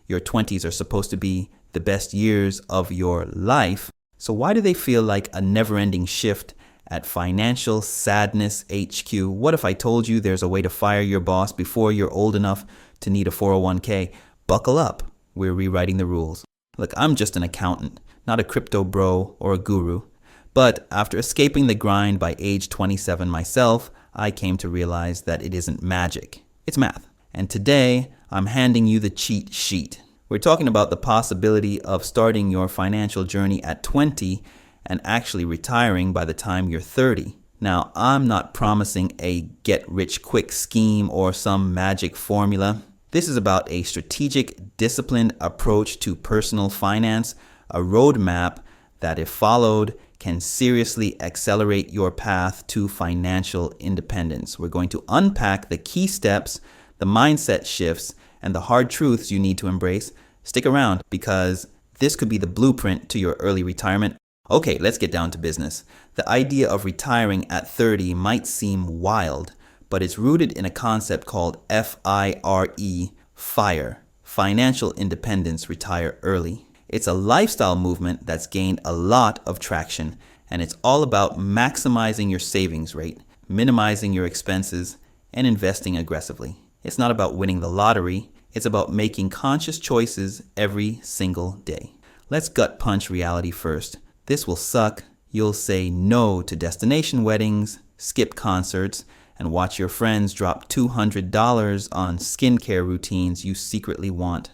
Your 20s are supposed to be the best years of your life. So why do they feel like a never-ending shift at Financial Sadness HQ? What if I told you there's a way to fire your boss before you're old enough to need a 401k? Buckle up. We're rewriting the rules. Look, I'm just an accountant, not a crypto bro or a guru. But after escaping the grind by age 27 myself, I came to realize that it isn't magic. It's math. And today, I'm handing you the cheat sheet. We're talking about the possibility of starting your financial journey at 20 and actually retiring by the time you're 30. Now, I'm not promising a get-rich-quick scheme or some magic formula. This is about a strategic, disciplined approach to personal finance, a roadmap that, if followed, can seriously accelerate your path to financial independence. We're going to unpack the key steps, the mindset shifts, and the hard truths you need to embrace. Stick around because this could be the blueprint to your early retirement. Okay, let's get down to business. The idea of retiring at 30 might seem wild, but it's rooted in a concept called FIRE, Financial Independence, Retire Early. It's a lifestyle movement that's gained a lot of traction, and it's all about maximizing your savings rate, minimizing your expenses, and investing aggressively. It's not about winning the lottery. It's about making conscious choices every single day. Let's gut punch reality first. This will suck. You'll say no to destination weddings, skip concerts, and watch your friends drop $200 on skincare routines you secretly want.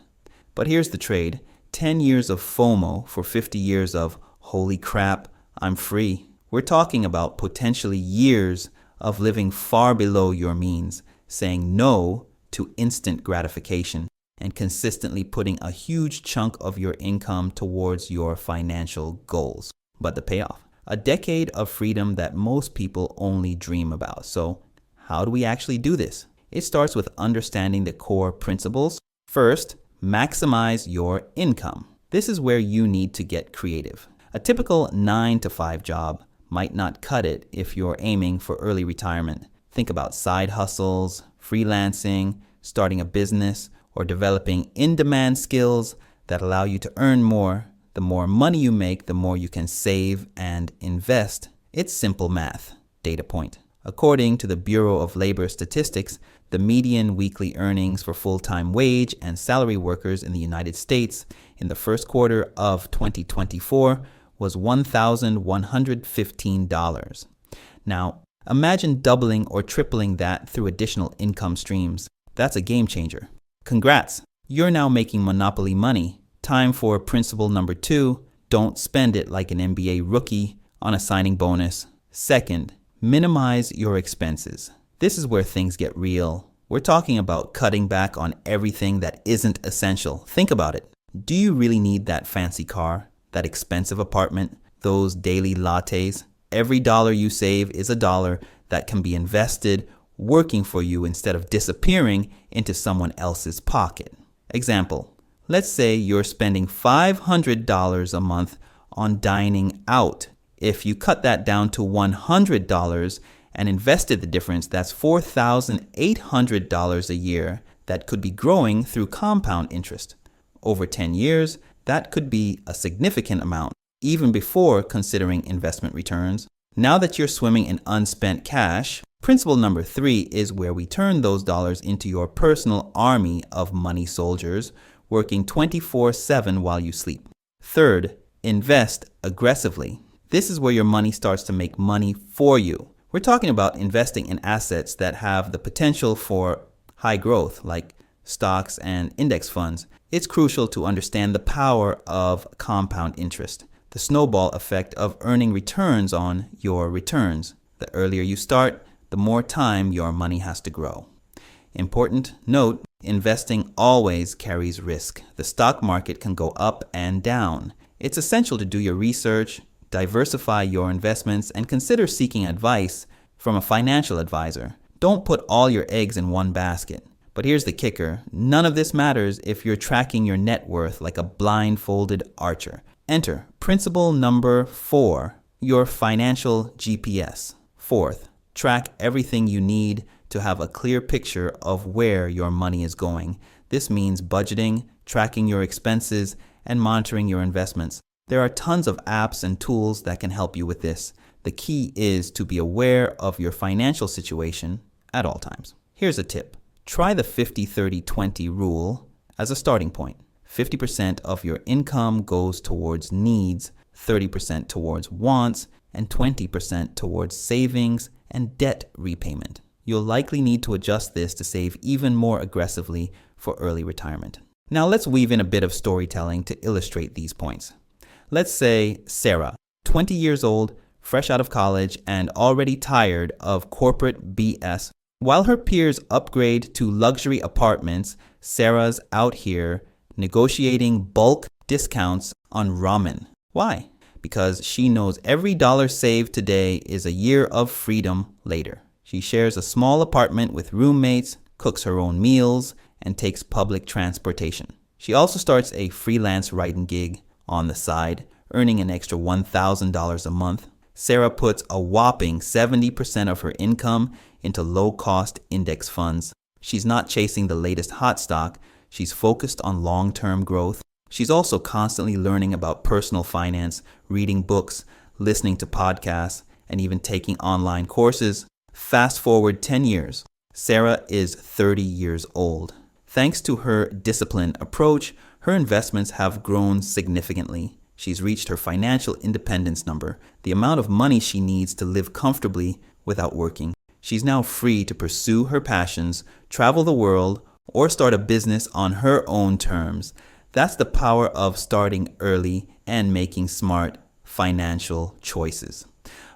But here's the trade. 10 years of FOMO for 50 years of holy crap, I'm free. We're talking about potentially years of living far below your means, saying no to instant gratification, and consistently putting a huge chunk of your income towards your financial goals. But the payoff? A decade of freedom that most people only dream about. So how do we actually do this? It starts with understanding the core principles. First, maximize your income. This is where you need to get creative. A typical 9-to-5 job might not cut it if you're aiming for early retirement. Think about side hustles, freelancing, starting a business, or developing in-demand skills that allow you to earn more. The more money you make, the more you can save and invest. It's simple math. Data point. According to the Bureau of Labor Statistics, the median weekly earnings for full-time wage and salary workers in the United States in the first quarter of 2024 was $1,115. Now, imagine doubling or tripling that through additional income streams. That's a game changer. Congrats! You're now making monopoly money. Time for principle number 2. Don't spend it like an NBA rookie on a signing bonus. Second, minimize your expenses. This is where things get real. We're talking about cutting back on everything that isn't essential. Think about it. Do you really need that fancy car, that expensive apartment, those daily lattes? Every dollar you save is a dollar that can be invested working for you instead of disappearing into someone else's pocket. Example, let's say you're spending $500 a month on dining out. If you cut that down to $100 and invested the difference, that's $4,800 a year that could be growing through compound interest. Over 10 years, that could be a significant amount, even before considering investment returns. Now that you're swimming in unspent cash, principle number 3 is where we turn those dollars into your personal army of money soldiers, working 24/7 while you sleep. Third, invest aggressively. This is where your money starts to make money for you. We're talking about investing in assets that have the potential for high growth, like stocks and index funds. It's crucial to understand the power of compound interest, the snowball effect of earning returns on your returns. The earlier you start, the more time your money has to grow. Important note, investing always carries risk. The stock market can go up and down. It's essential to do your research, diversify your investments, and consider seeking advice from a financial advisor. Don't put all your eggs in one basket. But here's the kicker. None of this matters if you're tracking your net worth like a blindfolded archer. Enter principle number 4, your financial GPS. Fourth, track everything you need to have a clear picture of where your money is going. This means budgeting, tracking your expenses, and monitoring your investments. There are tons of apps and tools that can help you with this. The key is to be aware of your financial situation at all times. Here's a tip. Try the 50-30-20 rule as a starting point. 50% of your income goes towards needs, 30% towards wants, and 20% towards savings and debt repayment. You'll likely need to adjust this to save even more aggressively for early retirement. Now let's weave in a bit of storytelling to illustrate these points. Let's say Sarah, 20 years old, fresh out of college, and already tired of corporate BS. While her peers upgrade to luxury apartments, Sarah's out here negotiating bulk discounts on ramen. Why? Because she knows every dollar saved today is a year of freedom later. She shares a small apartment with roommates, cooks her own meals, and takes public transportation. She also starts a freelance writing gig on the side, earning an extra $1,000 a month. Sarah puts a whopping 70% of her income into low-cost index funds. She's not chasing the latest hot stock. She's focused on long-term growth. She's also constantly learning about personal finance, reading books, listening to podcasts, and even taking online courses. Fast forward 10 years, Sarah is 30 years old. Thanks to her disciplined approach, her investments have grown significantly. She's reached her financial independence number, the amount of money she needs to live comfortably without working. She's now free to pursue her passions, travel the world, or start a business on her own terms. That's the power of starting early and making smart financial choices.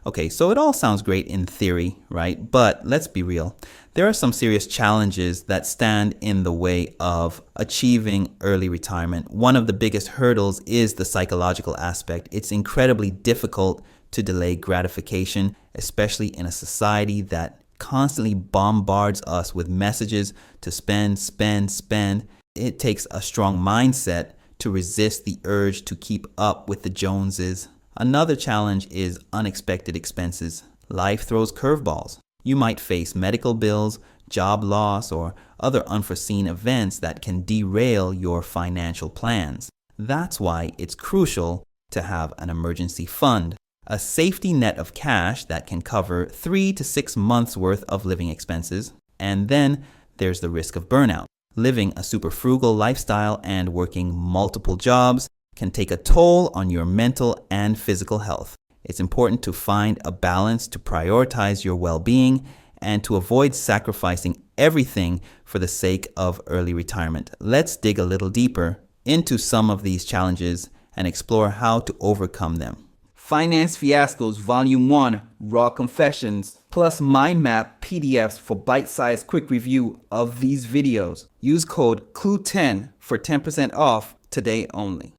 Okay, so it all sounds great in theory, right? But let's be real. There are some serious challenges that stand in the way of achieving early retirement. One of the biggest hurdles is the psychological aspect. It's incredibly difficult to delay gratification, especially in a society that constantly bombards us with messages to spend, spend, spend. It takes a strong mindset to resist the urge to keep up with the Joneses. Another challenge is unexpected expenses. Life throws curveballs. You might face medical bills, job loss, or other unforeseen events that can derail your financial plans. That's why it's crucial to have an emergency fund, a safety net of cash that can cover 3 to 6 months worth of living expenses. And then there's the risk of burnout. Living a super frugal lifestyle and working multiple jobs can take a toll on your mental and physical health. It's important to find a balance to prioritize your well-being and to avoid sacrificing everything for the sake of early retirement. Let's dig a little deeper into some of these challenges and explore how to overcome them. Finance Fiascos Volume 1 Raw Confessions plus mind map PDFs for bite-sized quick review of these videos. Use code CLUE10 for 10% off today only.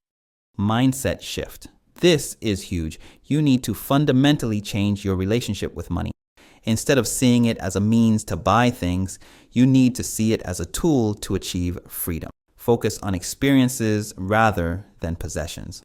Mindset shift. This is huge. You need to fundamentally change your relationship with money. Instead of seeing it as a means to buy things, you need to see it as a tool to achieve freedom. Focus on experiences rather than possessions.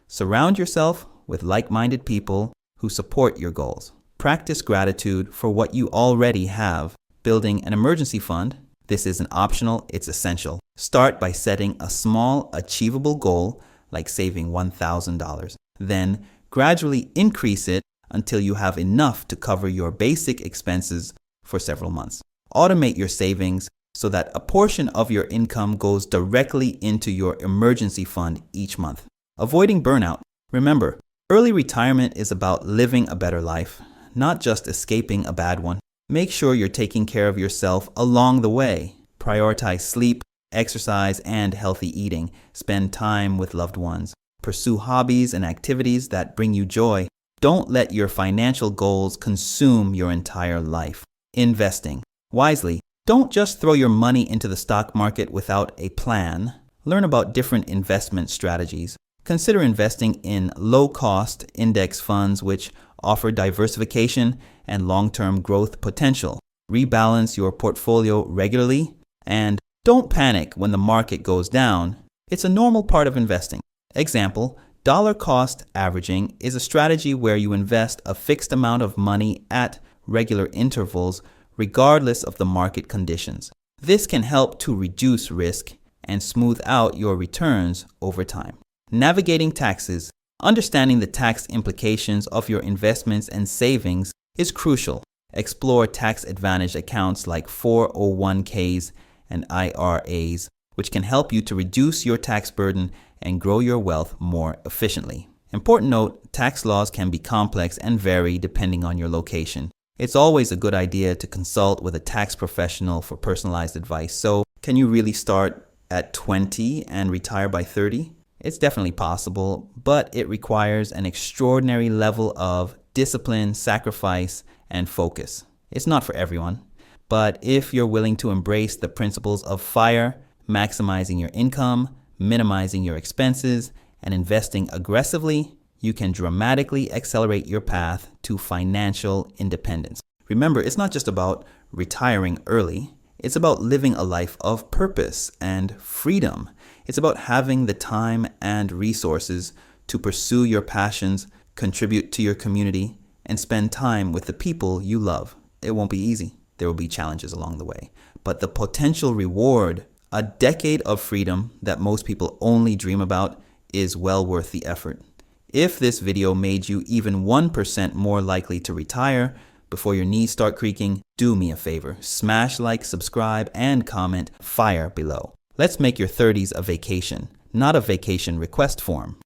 Surround yourself with like-minded people who support your goals. Practice gratitude for what you already have. Building an emergency fund. This isn't optional, it's essential. Start by setting a small, achievable goal like saving $1,000. Then gradually increase it until you have enough to cover your basic expenses for several months. Automate your savings so that a portion of your income goes directly into your emergency fund each month. Avoiding burnout. Remember, early retirement is about living a better life, not just escaping a bad one. Make sure you're taking care of yourself along the way. Prioritize sleep, exercise, and healthy eating. Spend time with loved ones. Pursue hobbies and activities that bring you joy. Don't let your financial goals consume your entire life. Investing wisely. Don't just throw your money into the stock market without a plan. Learn about different investment strategies. Consider investing in low-cost index funds which offer diversification and long-term growth potential. Rebalance your portfolio regularly, and don't panic when the market goes down. It's a normal part of investing. Example, dollar cost averaging is a strategy where you invest a fixed amount of money at regular intervals regardless of the market conditions. This can help to reduce risk and smooth out your returns over time. Navigating taxes. Understanding the tax implications of your investments and savings is crucial. Explore tax-advantaged accounts like 401ks and IRAs, which can help you to reduce your tax burden and grow your wealth more efficiently. Important note, tax laws can be complex and vary depending on your location. It's always a good idea to consult with a tax professional for personalized advice. So, can you really start at 20 and retire by 30? It's definitely possible, but it requires an extraordinary level of discipline, sacrifice, and focus. It's not for everyone, but if you're willing to embrace the principles of FIRE, maximizing your income, minimizing your expenses, and investing aggressively, you can dramatically accelerate your path to financial independence. Remember, it's not just about retiring early. It's about living a life of purpose and freedom. It's about having the time and resources to pursue your passions, contribute to your community, and spend time with the people you love. It won't be easy. There will be challenges along the way. But the potential reward, a decade of freedom that most people only dream about, is well worth the effort. If this video made you even 1% more likely to retire before your knees start creaking, do me a favor. Smash like, subscribe, and comment FIRE below. Let's make your 30s a vacation, not a vacation request form.